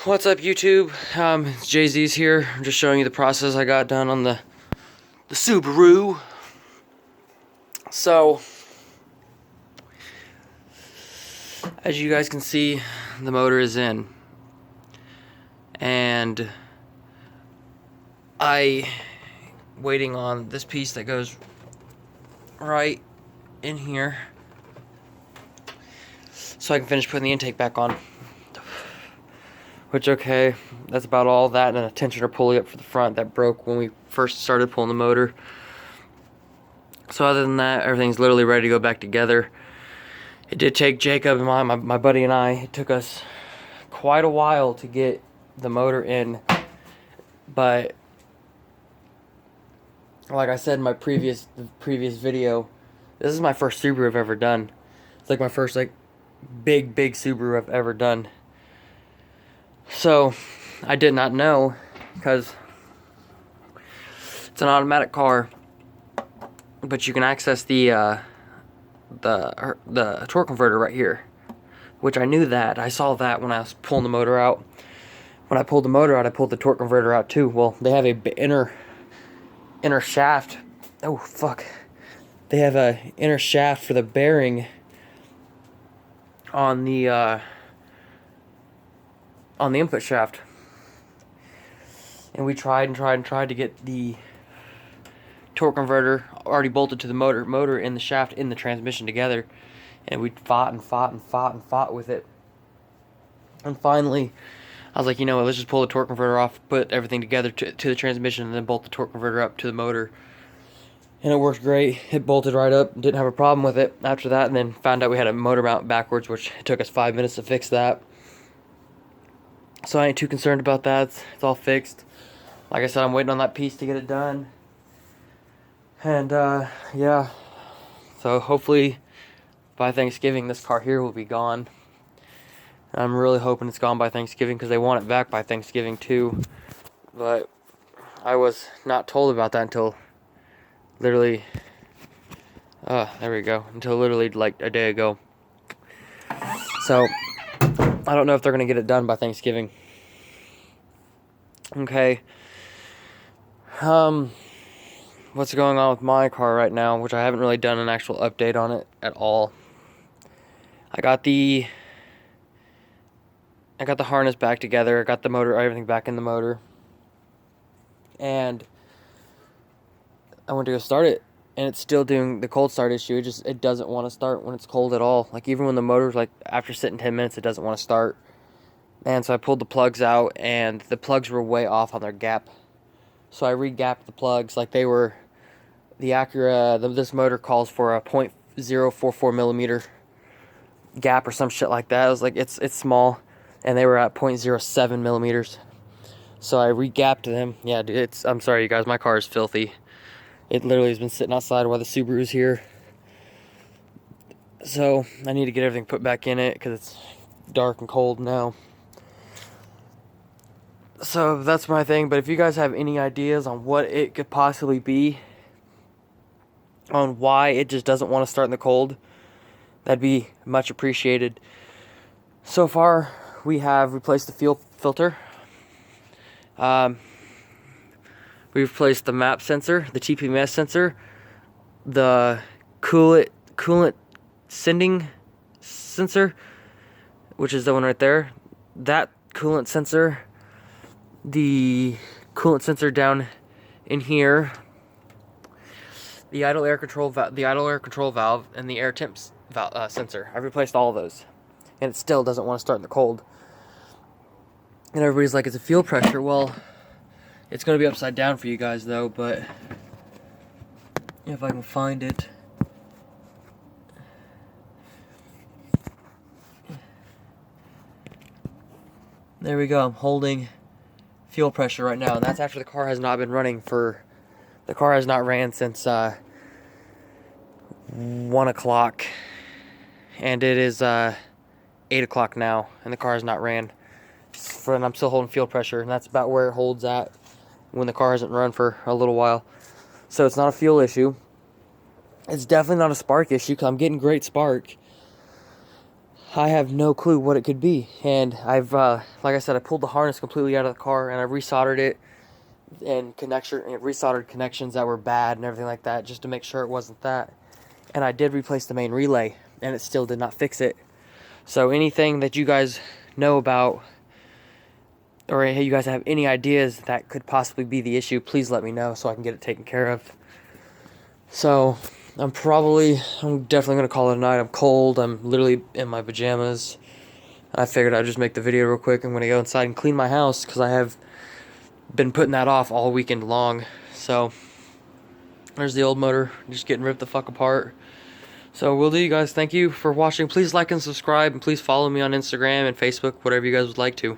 What's up, YouTube? It's Jay-Z's here. I'm just showing you the process I got done on the Subaru. So, as you guys can see, the motor is in. And waiting on this piece that goes right in here so I can finish putting the intake back on. Which, okay, that's about all that, and a tensioner pulley up for the front that broke when we first started pulling the motor. So other than that, everything's literally ready to go back together. It did take Jacob and my buddy and I, it took us quite a while to get the motor in. But like I said in my previous video, this is my first Subaru I've ever done. It's like my first big Subaru I've ever done. So I did not know, because it's an automatic car, but you can access the torque converter right here, which I knew that. I saw that when I was pulling the motor out. When I pulled the motor out, I pulled the torque converter out too. Well, they have a inner shaft. Oh fuck! They have a inner shaft for the bearing on the input shaft, and we tried to get the torque converter already bolted to the motor in the shaft in the transmission together, and we fought with it, and finally I was like, you know what, let's just pull the torque converter off, put everything together to the transmission, and then bolt the torque converter up to the motor. And it worked great. It bolted right up, didn't have a problem with it after that, and then found out we had a motor mount backwards, which it took us 5 minutes to fix that. So I ain't too concerned about that. It's all fixed. Like I said, I'm waiting on that piece to get it done. And yeah, so hopefully by Thanksgiving this car here will be gone. I'm really hoping it's gone by Thanksgiving, because they want it back by Thanksgiving too. But I was not told about that until literally, there we go, until literally like a day ago. So I don't know if they're going to get it done by Thanksgiving. Okay. What's going on with my car right now, which I haven't really done an actual update on it at all. I got the harness back together. I got the motor, everything back in the motor. And I went to go start it, and it's still doing the cold start issue. It doesn't want to start when it's cold at all. Like, even when the motor's like, after sitting 10 minutes, it doesn't want to start. And so I pulled the plugs out, and the plugs were way off on their gap. So I re-gapped the plugs. Like, they were, the Acura, this motor calls for a 0.044 millimeter gap or some shit like that. I was like, it's small, and they were at 0.07 millimeters. So I re-gapped them. Yeah, dude, I'm sorry, you guys, my car is filthy. It literally has been sitting outside while the Subaru's here. So I need to get everything put back in it, because it's dark and cold now. So that's my thing. But if you guys have any ideas on what it could possibly be, on why it just doesn't want to start in the cold, that'd be much appreciated. So far, we have replaced the fuel filter. We've replaced the MAP sensor, the TPMS sensor, the coolant sending sensor, which is the one right there. That coolant sensor, the coolant sensor down in here, the idle air control valve, and the air temp sensor. I've replaced all of those, and it still doesn't want to start in the cold. And everybody's like, it's a fuel pressure. Well, it's going to be upside down for you guys, though, but if I can find it. There we go. I'm holding fuel pressure right now, and that's after the car has not been running the car has not ran since 1 o'clock, and it is 8 o'clock now, and the car has not ran. And I'm still holding fuel pressure, and that's about where it holds at when the car hasn't run for a little while. So it's not a fuel issue. It's definitely not a spark issue, because I'm getting great spark. I have no clue what it could be. And I've, like I said, I pulled the harness completely out of the car and I resoldered it and resoldered connections that were bad and everything like that, just to make sure it wasn't that. And I did replace the main relay, and it still did not fix it. So anything that you guys know about, or you guys have any ideas that could possibly be the issue, please let me know so I can get it taken care of. So I'm definitely gonna call it a night. I'm cold. I'm literally in my pajamas. I figured I'd just make the video real quick. I'm gonna go inside and clean my house because I have been putting that off all weekend long. So there's the old motor just getting ripped the fuck apart. So will do, you guys. Thank you for watching. Please like and subscribe, and please follow me on Instagram and Facebook, whatever you guys would like to.